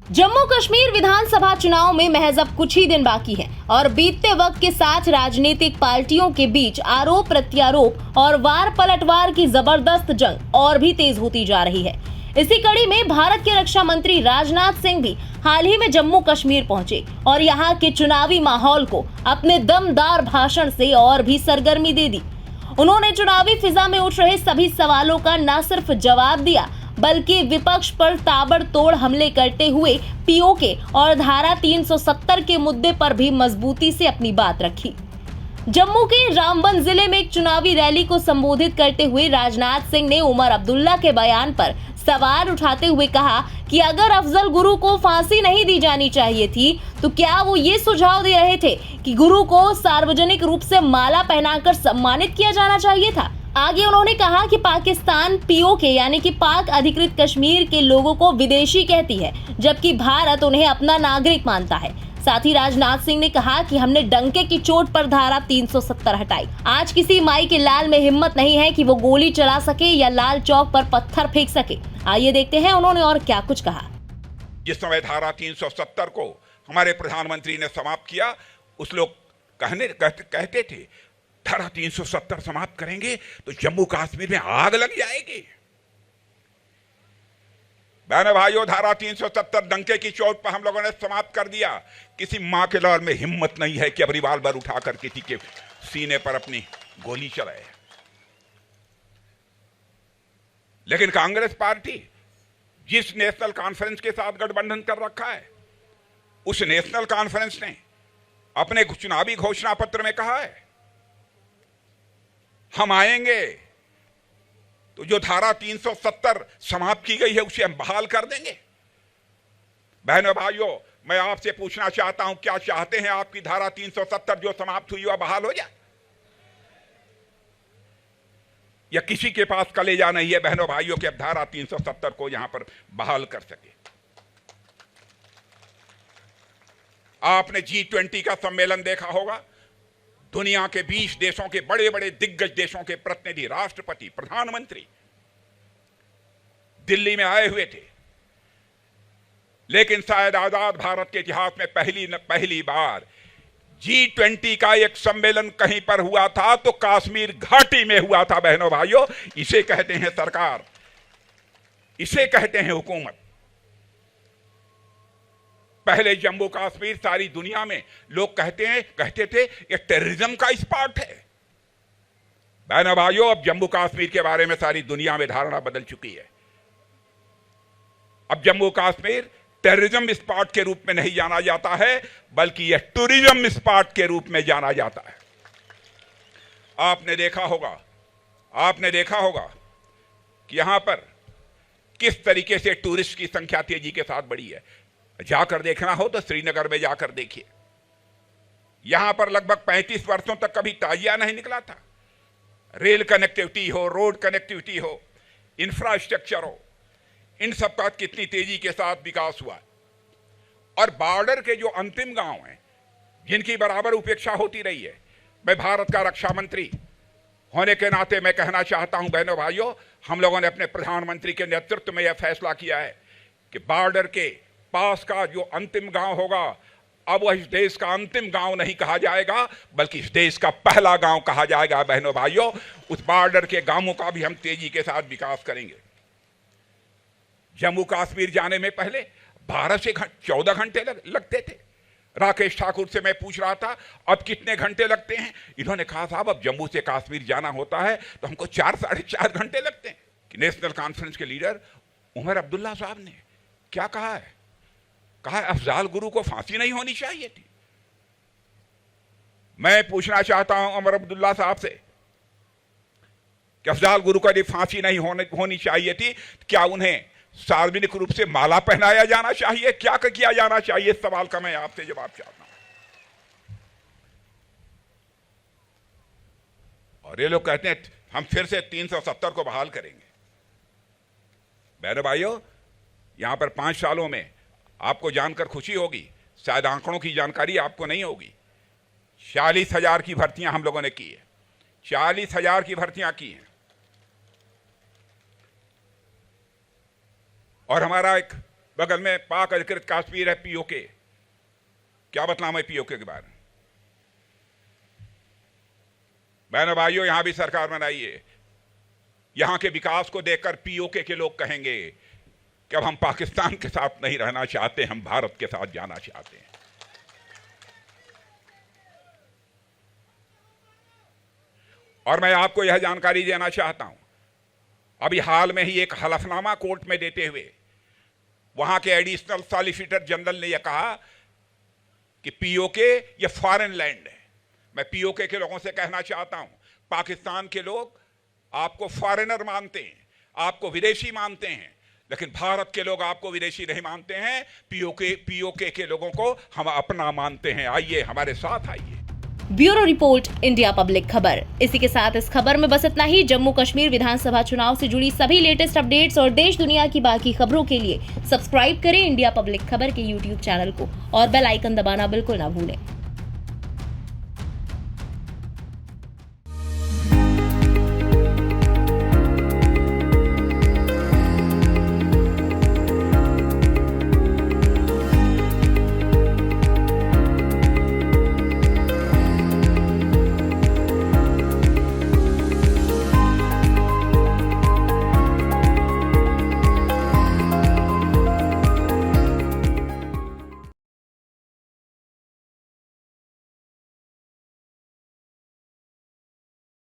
जम्मू कश्मीर विधानसभा चुनाव में महज अब कुछ ही दिन बाकी है और बीतते वक्त के साथ राजनीतिक पार्टियों के बीच आरोप प्रत्यारोप और वार पलटवार की जबरदस्त जंग और भी तेज होती जा रही है। इसी कड़ी में भारत के रक्षा मंत्री राजनाथ सिंह भी हाल ही में जम्मू कश्मीर पहुंचे और यहां के चुनावी माहौल को अपने दमदार भाषण से और भी सरगर्मी दे दी। उन्होंने चुनावी फिजा में उठ रहे सभी सवालों का न सिर्फ जवाब दिया बल्कि विपक्ष पर ताबड़तोड़ हमले करते हुए पीओके और धारा 370 के मुद्दे पर भी मजबूती से अपनी बात रखी। जम्मू के रामबन जिले में एक चुनावी रैली को संबोधित करते हुए राजनाथ सिंह ने उमर अब्दुल्ला के बयान पर सवाल उठाते हुए कहा कि अगर अफजल गुरु को फांसी नहीं दी जानी चाहिए थी तो क्या वो ये सुझाव दे रहे थे कि गुरु को सार्वजनिक रूप से माला पहनाकर सम्मानित किया जाना चाहिए था। आगे उन्होंने कहा कि पाकिस्तान पीओके यानी कि पाक अधिकृत कश्मीर के लोगों को विदेशी कहती है जबकि भारत उन्हें अपना नागरिक मानता है। साथ ही राजनाथ सिंह ने कहा कि हमने डंके की चोट पर धारा 370 हटाई। आज किसी माई के लाल में हिम्मत नहीं है कि वो गोली चला सके या लाल चौक पर पत्थर फेंक सके। आइए देखते हैं उन्होंने और क्या कुछ कहा। जिस समय धारा 370 को हमारे प्रधानमंत्री ने समाप्त किया, उस लोग कहते थे धारा 370 समाप्त करेंगे तो जम्मू कश्मीर में आग लग जाएगी। बहनों भाइयों, धारा 370 डंके की चोट पर हम लोगों ने समाप्त कर दिया। किसी मां के लाल में हिम्मत नहीं है कि अब रिवाल्वर उठाकर किसी के सीने पर अपनी गोली चलाए। लेकिन कांग्रेस पार्टी जिस नेशनल कॉन्फ्रेंस के साथ गठबंधन कर रखा है, उस नेशनल कॉन्फ्रेंस ने अपने चुनावी घोषणा पत्र में कहा है हम आएंगे तो जो धारा 370 समाप्त की गई है उसे हम बहाल कर देंगे। बहनों भाइयों, मैं आपसे पूछना चाहता हूं, क्या चाहते हैं आपकी धारा 370 जो समाप्त हुई वह बहाल हो जाए? या किसी के पास कलेजा नहीं है बहनों भाइयों कि अब धारा 370 को यहां पर बहाल कर सके? आपने G20 का सम्मेलन देखा होगा। दुनिया के 20 देशों के बड़े बड़े दिग्गज देशों के प्रतिनिधि, राष्ट्रपति, प्रधानमंत्री दिल्ली में आए हुए थे। लेकिन शायद आजाद भारत के इतिहास में पहली बार G20 का एक सम्मेलन कहीं पर हुआ था तो कश्मीर घाटी में हुआ था। बहनों भाइयों, इसे कहते हैं सरकार, इसे कहते हैं हुकूमत। पहले जम्मू कश्मीर सारी दुनिया में लोग कहते थे ये टेररिज्म का स्पॉट है। बहनों भाइयों, अब जम्मू कश्मीर के बारे में सारी दुनिया में धारणा बदल चुकी है। अब जम्मू कश्मीर टेररिज्म स्पॉट के रूप में नहीं जाना जाता है बल्कि यह टूरिज्म स्पॉट के रूप में जाना जाता है। आपने देखा होगा कि यहां पर किस तरीके से टूरिस्ट की संख्या तेजी के साथ बढ़ी है। जाकर देखना हो तो श्रीनगर में जाकर देखिए। यहां पर लगभग 35 वर्षों तक कभी ताजिया नहीं निकला था। रेल कनेक्टिविटी हो, रोड कनेक्टिविटी हो, इंफ्रास्ट्रक्चर हो, इन सब का कितनी तेजी के साथ विकास हुआ। और बॉर्डर के जो अंतिम गांव हैं जिनकी बराबर उपेक्षा होती रही है, मैं भारत का रक्षा मंत्री होने के नाते मैं कहना चाहता हूं बहनों भाइयों, हम लोगों ने अपने प्रधानमंत्री के नेतृत्व में यह फैसला किया है कि बॉर्डर के पास का जो अंतिम गांव होगा, अब वह इस देश का अंतिम गांव नहीं कहा जाएगा बल्कि इस देश का पहला गांव कहा जाएगा। बहनों भाइयों, उस बॉर्डर के गांवों का भी हम तेजी के साथ विकास करेंगे। जम्मू कश्मीर जाने में पहले 12 से 14 घंटे लगते थे। राकेश ठाकुर से मैं पूछ रहा था अब कितने घंटे लगते हैं। इन्होंने कहा साहब अब जम्मू से कश्मीर जाना होता है तो हमको 4 साढ़े 4 घंटे लगते हैं। कि नेशनल कॉन्फ्रेंस के लीडर उमर अब्दुल्ला साहब ने क्या कहा है? कहा अफजाल गुरु को फांसी नहीं होनी चाहिए थी। मैं पूछना चाहता हूं उमर अब्दुल्ला साहब से कि अफजाल गुरु को यदि फांसी नहीं होनी चाहिए थी, क्या उन्हें सार्वजनिक रूप से माला पहनाया जाना चाहिए? क्या किया जाना चाहिए? इस सवाल का मैं आपसे जवाब चाहता हूं। और ये लोग कहते हैं हम फिर से 370 को बहाल करेंगे। बहनों भाइयों, यहां पर 5 सालों में आपको जानकर खुशी होगी, शायद आंकड़ों की जानकारी आपको नहीं होगी। 40,000 की भर्तियां हम लोगों ने की है। 40,000 की भर्तियां की हैं। और हमारा एक बगल में पाक अधिकृत कश्मीर है, पीओके। क्या बतलाऊं मैं पीओके के बारे में? बहनों भाइयों, यहां भी सरकार बनाइए। यहां के विकास को देखकर पीओके के लोग कहेंगे कि अब हम पाकिस्तान के साथ नहीं रहना चाहते, हम भारत के साथ जाना चाहते हैं। और मैं आपको यह जानकारी देना चाहता हूं, अभी हाल में ही एक हलफनामा कोर्ट में देते हुए वहां के एडिशनल सॉलिसिटर जनरल ने यह कहा कि पीओके ये फॉरेन लैंड है। मैं पीओके के लोगों से कहना चाहता हूं, पाकिस्तान के लोग आपको फॉरेनर मानते हैं, आपको विदेशी मानते हैं, लेकिन भारत के लोग आपको विदेशी नहीं मानते हैं। पीओके के लोगों को हम अपना मानते हैं। आइए, हमारे साथ आइए। ब्यूरो रिपोर्ट, इंडिया पब्लिक खबर। इसी के साथ इस खबर में बस इतना ही। जम्मू कश्मीर विधानसभा चुनाव से जुड़ी सभी लेटेस्ट अपडेट्स और देश दुनिया की बाकी खबरों के लिए सब्सक्राइब करें इंडिया पब्लिक खबर के YouTube चैनल को और बेल आइकन दबाना बिल्कुल ना भूलें।